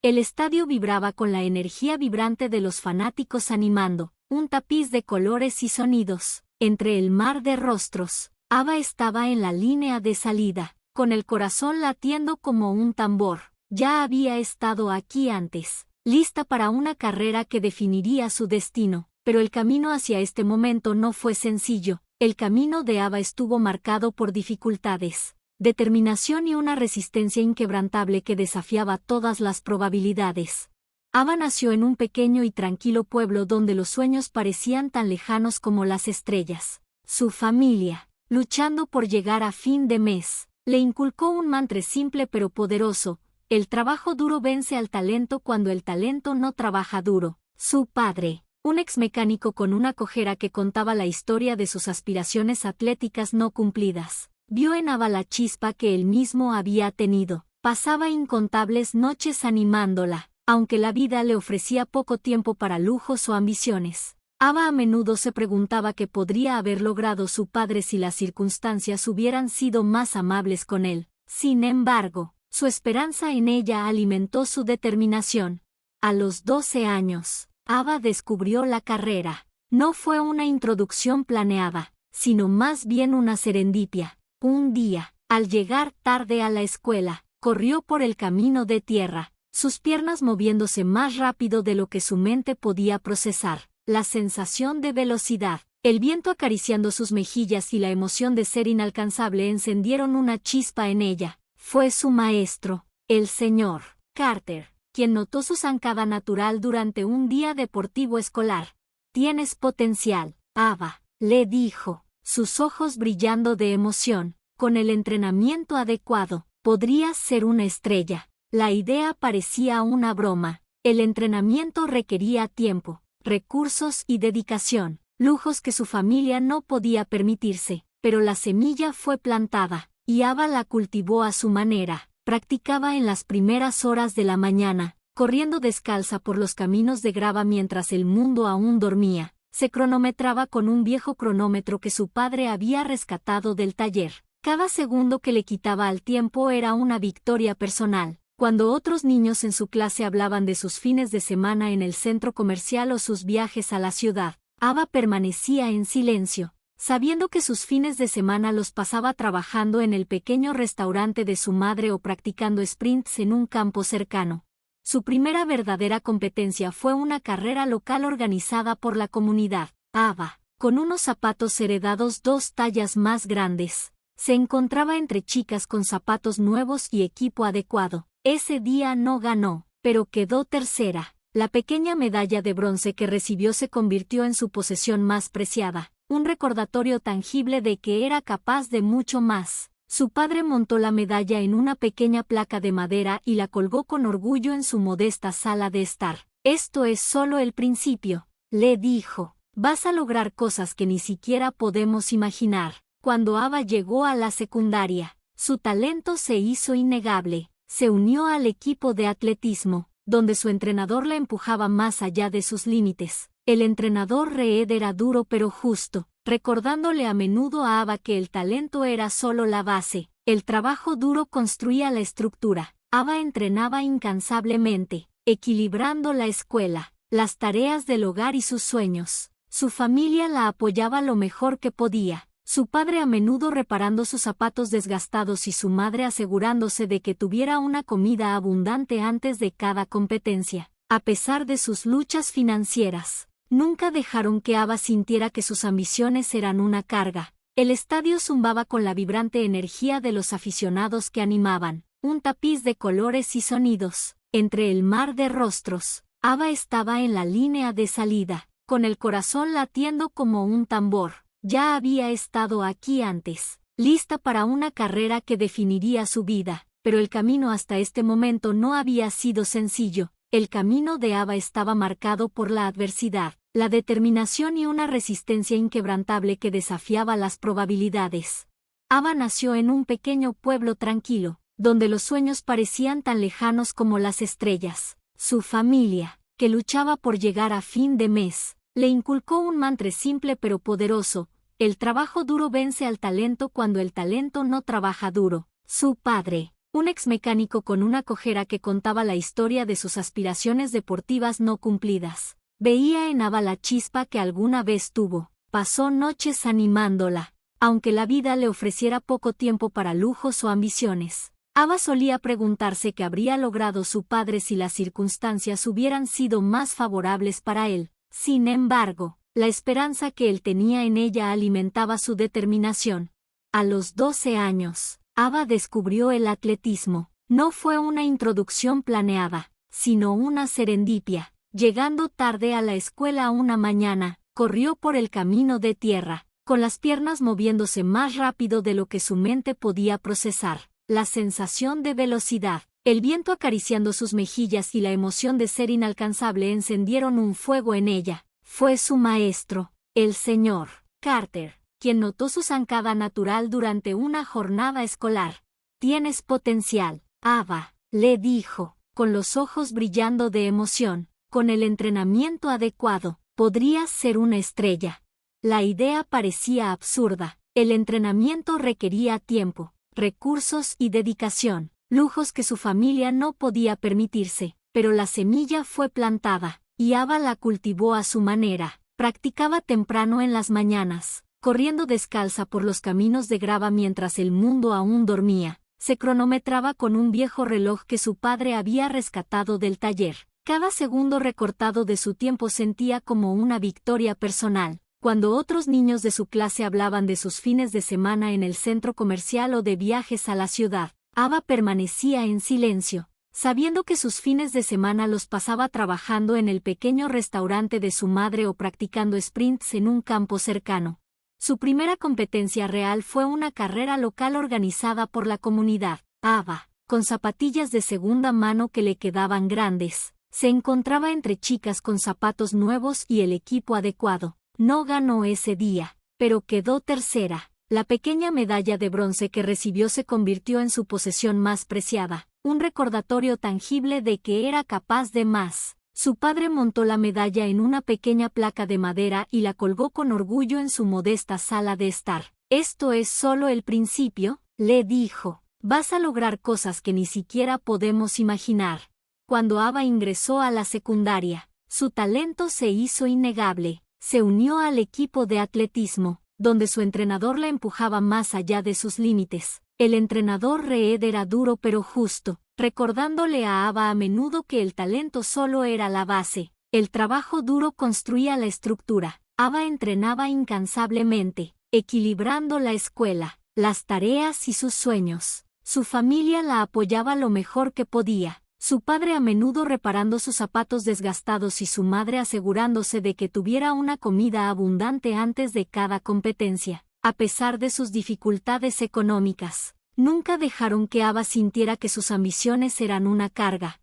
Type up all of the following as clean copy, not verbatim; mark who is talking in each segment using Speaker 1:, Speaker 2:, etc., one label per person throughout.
Speaker 1: El estadio vibraba con la energía vibrante de los fanáticos animando, un tapiz de colores y sonidos. Entre el mar de rostros, Ava estaba en la línea de salida, con el corazón latiendo como un tambor. Ya había estado aquí antes, lista para una carrera que definiría su destino, pero el camino hacia este momento no fue sencillo. El camino de Ava estuvo marcado por dificultades, determinación y una resistencia inquebrantable que desafiaba todas las probabilidades. Ava nació en un pequeño y tranquilo pueblo donde los sueños parecían tan lejanos como las estrellas. Su familia, luchando por llegar a fin de mes, le inculcó un mantra simple pero poderoso: el trabajo duro vence al talento cuando el talento no trabaja duro. Su padre, un exmecánico con una cojera que contaba la historia de sus aspiraciones atléticas no cumplidas, vio en Ava la chispa que él mismo había tenido. Pasaba incontables noches animándola, aunque la vida le ofrecía poco tiempo para lujos o ambiciones. Ava a menudo se preguntaba qué podría haber logrado su padre si las circunstancias hubieran sido más amables con él. Sin embargo, su esperanza en ella alimentó su determinación. A los 12 años, Ava descubrió la carrera. No fue una introducción planeada, sino más bien una serendipia. Un día, al llegar tarde a la escuela, corrió por el camino de tierra, sus piernas moviéndose más rápido de lo que su mente podía procesar. La sensación de velocidad, el viento acariciando sus mejillas y la emoción de ser inalcanzable encendieron una chispa en ella. Fue su maestro, el señor Carter, quien notó su zancada natural durante un día deportivo escolar. «Tienes potencial, Ava», le dijo, sus ojos brillando de emoción. «Con el entrenamiento adecuado, podrías ser una estrella». La idea parecía una broma. El entrenamiento requería tiempo, recursos y dedicación, lujos que su familia no podía permitirse, pero la semilla fue plantada, y Ava la cultivó a su manera. Practicaba en las primeras horas de la mañana, corriendo descalza por los caminos de grava mientras el mundo aún dormía. Se cronometraba con un viejo cronómetro que su padre había rescatado del taller. Cada segundo que le quitaba al tiempo era una victoria personal. Cuando otros niños en su clase hablaban de sus fines de semana en el centro comercial o sus viajes a la ciudad, Ava permanecía en silencio, sabiendo que sus fines de semana los pasaba trabajando en el pequeño restaurante de su madre o practicando sprints en un campo cercano. Su primera verdadera competencia fue una carrera local organizada por la comunidad. Ava, con unos zapatos heredados 2 tallas más grandes, se encontraba entre chicas con zapatos nuevos y equipo adecuado. Ese día no ganó, pero quedó tercera. La pequeña medalla de bronce que recibió se convirtió en su posesión más preciada, un recordatorio tangible de que era capaz de mucho más. Su padre montó la medalla en una pequeña placa de madera y la colgó con orgullo en su modesta sala de estar. «Esto es solo el principio», le dijo. «Vas a lograr cosas que ni siquiera podemos imaginar». Cuando Ava llegó a la secundaria, su talento se hizo innegable. Se unió al equipo de atletismo, donde su entrenador la empujaba más allá de sus límites. El entrenador Reed era duro pero justo, recordándole a menudo a Ava que el talento era solo la base. El trabajo duro construía la estructura. Ava entrenaba incansablemente, equilibrando la escuela, las tareas del hogar y sus sueños. Su familia la apoyaba lo mejor que podía. Su padre a menudo reparando sus zapatos desgastados y su madre asegurándose de que tuviera una comida abundante antes de cada competencia. A pesar de sus luchas financieras, nunca dejaron que Ava sintiera que sus ambiciones eran una carga. El estadio zumbaba con la vibrante energía de los aficionados que animaban, un tapiz de colores y sonidos. Entre el mar de rostros, Ava estaba en la línea de salida, con el corazón latiendo como un tambor. Ya había estado aquí antes, lista para una carrera que definiría su vida, pero el camino hasta este momento no había sido sencillo. El camino de Ava estaba marcado por la adversidad, la determinación y una resistencia inquebrantable que desafiaba las probabilidades. Ava nació en un pequeño pueblo tranquilo, donde los sueños parecían tan lejanos como las estrellas. Su familia, que luchaba por llegar a fin de mes, le inculcó un mantra simple pero poderoso: el trabajo duro vence al talento cuando el talento no trabaja duro. Su padre, un exmecánico con una cojera que contaba la historia de sus aspiraciones deportivas no cumplidas. Veía en Ava la chispa que alguna vez tuvo. Pasó noches animándola, aunque la vida le ofreciera poco tiempo para lujos o ambiciones. Ava solía preguntarse qué habría logrado su padre si las circunstancias hubieran sido más favorables para él. Sin embargo, la esperanza que él tenía en ella alimentaba su determinación. A los 12 años, Ava descubrió el atletismo. No fue una introducción planeada, sino una serendipia. Llegando tarde a la escuela una mañana, corrió por el camino de tierra, con las piernas moviéndose más rápido de lo que su mente podía procesar. La sensación de velocidad, el viento acariciando sus mejillas y la emoción de ser inalcanzable encendieron un fuego en ella. Fue su maestro, el señor Carter, quien notó su zancada natural durante una jornada escolar. «Tienes potencial, Ava», le dijo, con los ojos brillando de emoción. «Con el entrenamiento adecuado, podrías ser una estrella». La idea parecía absurda. El entrenamiento requería tiempo, recursos y dedicación, lujos que su familia no podía permitirse, pero la semilla fue plantada, y Ava la cultivó a su manera. Practicaba temprano en las mañanas, corriendo descalza por los caminos de grava mientras el mundo aún dormía. Se cronometraba con un viejo reloj que su padre había rescatado del taller. Cada segundo recortado de su tiempo sentía como una victoria personal. Cuando otros niños de su clase hablaban de sus fines de semana en el centro comercial o de viajes a la ciudad, Ava permanecía en silencio, sabiendo que sus fines de semana los pasaba trabajando en el pequeño restaurante de su madre o practicando sprints en un campo cercano. Su primera competencia real fue una carrera local organizada por la comunidad. Ava, con zapatillas de segunda mano que le quedaban grandes, se encontraba entre chicas con zapatos nuevos y el equipo adecuado. No ganó ese día, pero quedó tercera. La pequeña medalla de bronce que recibió se convirtió en su posesión más preciada, un recordatorio tangible de que era capaz de más. Su padre montó la medalla en una pequeña placa de madera y la colgó con orgullo en su modesta sala de estar. «Esto es solo el principio», le dijo. «Vas a lograr cosas que ni siquiera podemos imaginar». Cuando Ava ingresó a la secundaria, su talento se hizo innegable. Se unió al equipo de atletismo, donde su entrenador la empujaba más allá de sus límites. El entrenador Reed era duro pero justo, recordándole a Ava a menudo que el talento solo era la base. El trabajo duro construía la estructura. Ava entrenaba incansablemente, equilibrando la escuela, las tareas y sus sueños. Su familia la apoyaba lo mejor que podía. Su padre a menudo reparando sus zapatos desgastados y su madre asegurándose de que tuviera una comida abundante antes de cada competencia. A pesar de sus dificultades económicas, nunca dejaron que Ava sintiera que sus ambiciones eran una carga.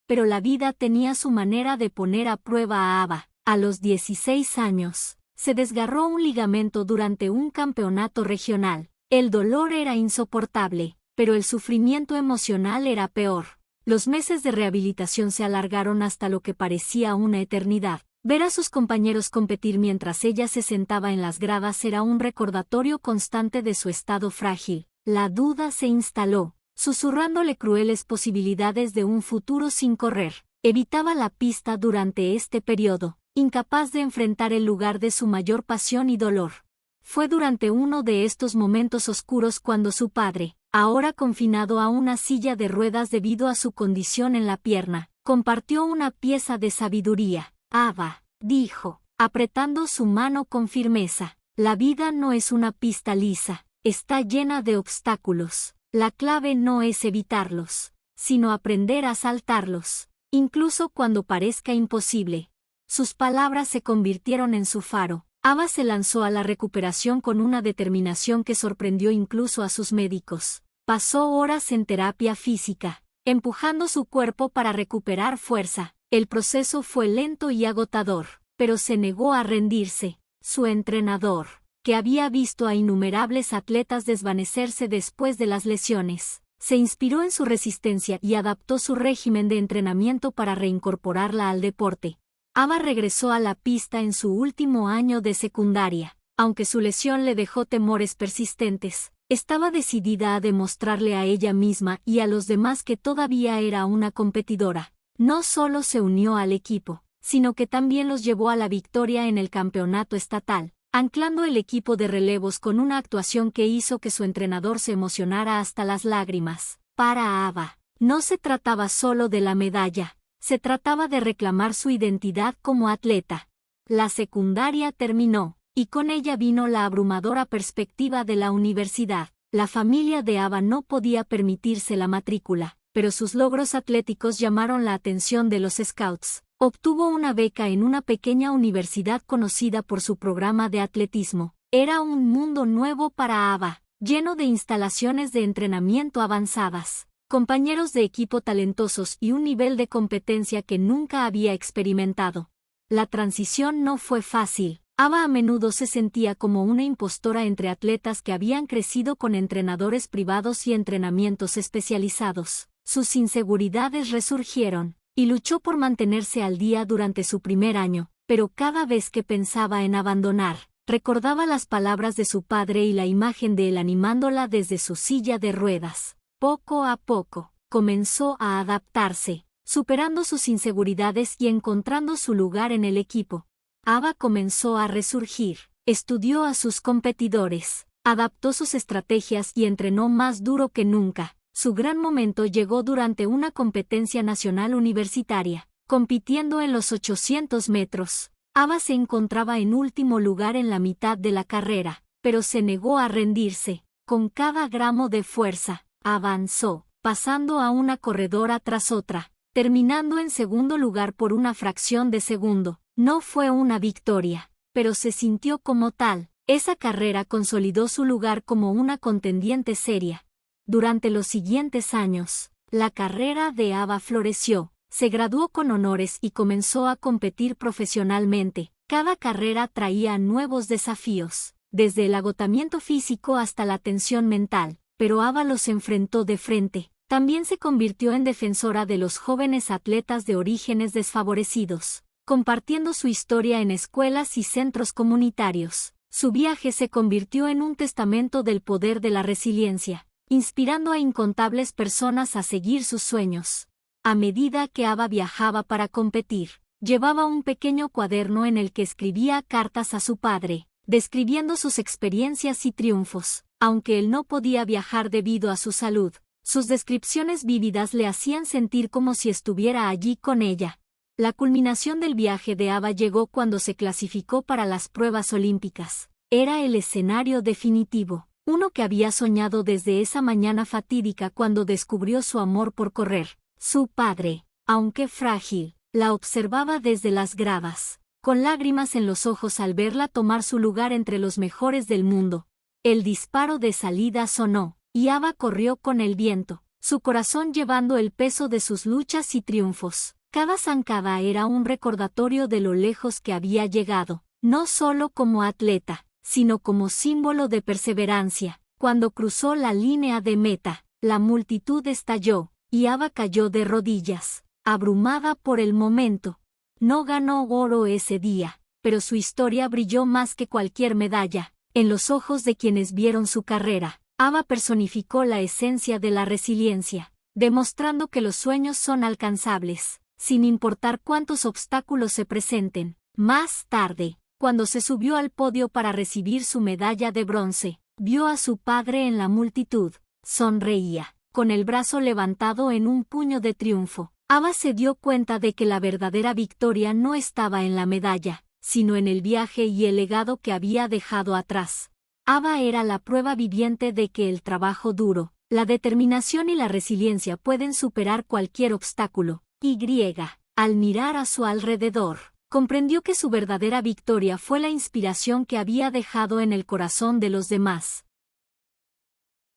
Speaker 1: Pero la vida tenía su manera de poner a prueba a Ava. A los 16 años, se desgarró un ligamento durante un campeonato regional. El dolor era insoportable, pero el sufrimiento emocional era peor. Los meses de rehabilitación se alargaron hasta lo que parecía una eternidad. Ver a sus compañeros competir mientras ella se sentaba en las gradas era un recordatorio constante de su estado frágil. La duda se instaló, susurrándole crueles posibilidades de un futuro sin correr. Evitaba la pista durante este periodo, incapaz de enfrentar el lugar de su mayor pasión y dolor. Fue durante uno de estos momentos oscuros cuando su padre, ahora confinado a una silla de ruedas debido a su condición en la pierna, compartió una pieza de sabiduría. «Ava», dijo, apretando su mano con firmeza, «la vida no es una pista lisa, está llena de obstáculos. La clave no es evitarlos, sino aprender a saltarlos, incluso cuando parezca imposible». Sus palabras se convirtieron en su faro. Ava se lanzó a la recuperación con una determinación que sorprendió incluso a sus médicos. Pasó horas en terapia física, empujando su cuerpo para recuperar fuerza. El proceso fue lento y agotador, pero se negó a rendirse. Su entrenador, que había visto a innumerables atletas desvanecerse después de las lesiones, se inspiró en su resistencia y adaptó su régimen de entrenamiento para reincorporarla al deporte. Ava regresó a la pista en su último año de secundaria. Aunque su lesión le dejó temores persistentes, Estaba decidida a demostrarle a ella misma y a los demás que todavía era una competidora. No solo se unió al equipo, sino que también los llevó a la victoria en el campeonato estatal, anclando el equipo de relevos con una actuación que hizo que su entrenador se emocionara hasta las lágrimas. Para Ava, no se trataba solo de la medalla, se trataba de reclamar su identidad como atleta. La secundaria terminó, y con ella vino la abrumadora perspectiva de la universidad. La familia de Ava no podía permitirse la matrícula, pero sus logros atléticos llamaron la atención de los scouts. Obtuvo una beca en una pequeña universidad conocida por su programa de atletismo. Era un mundo nuevo para Ava, lleno de instalaciones de entrenamiento avanzadas, compañeros de equipo talentosos y un nivel de competencia que nunca había experimentado. La transición no fue fácil. Ava a menudo se sentía como una impostora entre atletas que habían crecido con entrenadores privados y entrenamientos especializados. Sus inseguridades resurgieron, y luchó por mantenerse al día durante su primer año, pero cada vez que pensaba en abandonar, recordaba las palabras de su padre y la imagen de él animándola desde su silla de ruedas. Poco a poco, comenzó a adaptarse, superando sus inseguridades y encontrando su lugar en el equipo. Ava comenzó a resurgir, estudió a sus competidores, adaptó sus estrategias y entrenó más duro que nunca. Su gran momento llegó durante una competencia nacional universitaria, compitiendo en los 800 metros. Ava se encontraba en último lugar en la mitad de la carrera, pero se negó a rendirse. Con cada gramo de fuerza, avanzó, pasando a una corredora tras otra, terminando en segundo lugar por una fracción de segundo. No fue una victoria, pero se sintió como tal. Esa carrera consolidó su lugar como una contendiente seria. Durante los siguientes años, la carrera de Ava floreció, se graduó con honores y comenzó a competir profesionalmente. Cada carrera traía nuevos desafíos, desde el agotamiento físico hasta la tensión mental, pero Ava los enfrentó de frente. También se convirtió en defensora de los jóvenes atletas de orígenes desfavorecidos, compartiendo su historia en escuelas y centros comunitarios. Su viaje se convirtió en un testamento del poder de la resiliencia, inspirando a incontables personas a seguir sus sueños. A medida que Ava viajaba para competir, llevaba un pequeño cuaderno en el que escribía cartas a su padre, describiendo sus experiencias y triunfos. Aunque él no podía viajar debido a su salud, sus descripciones vívidas le hacían sentir como si estuviera allí con ella. La culminación del viaje de Ava llegó cuando se clasificó para las pruebas olímpicas. Era el escenario definitivo, uno que había soñado desde esa mañana fatídica cuando descubrió su amor por correr. Su padre, aunque frágil, la observaba desde las gradas, con lágrimas en los ojos al verla tomar su lugar entre los mejores del mundo. El disparo de salida sonó, y Ava corrió con el viento, su corazón llevando el peso de sus luchas y triunfos. Cada zancada era un recordatorio de lo lejos que había llegado, no solo como atleta, sino como símbolo de perseverancia. Cuando cruzó la línea de meta, la multitud estalló, y Ava cayó de rodillas, abrumada por el momento. No ganó oro ese día, pero su historia brilló más que cualquier medalla. En los ojos de quienes vieron su carrera, Ava personificó la esencia de la resiliencia, demostrando que los sueños son alcanzables, sin importar cuántos obstáculos se presenten. Más tarde, cuando se subió al podio para recibir su medalla de bronce, vio a su padre en la multitud. Sonreía, con el brazo levantado en un puño de triunfo. Ava se dio cuenta de que la verdadera victoria no estaba en la medalla, sino en el viaje y el legado que había dejado atrás. Ava era la prueba viviente de que el trabajo duro, la determinación y la resiliencia pueden superar cualquier obstáculo. Al mirar a su alrededor, comprendió que su verdadera victoria fue la inspiración que había dejado en el corazón de los demás.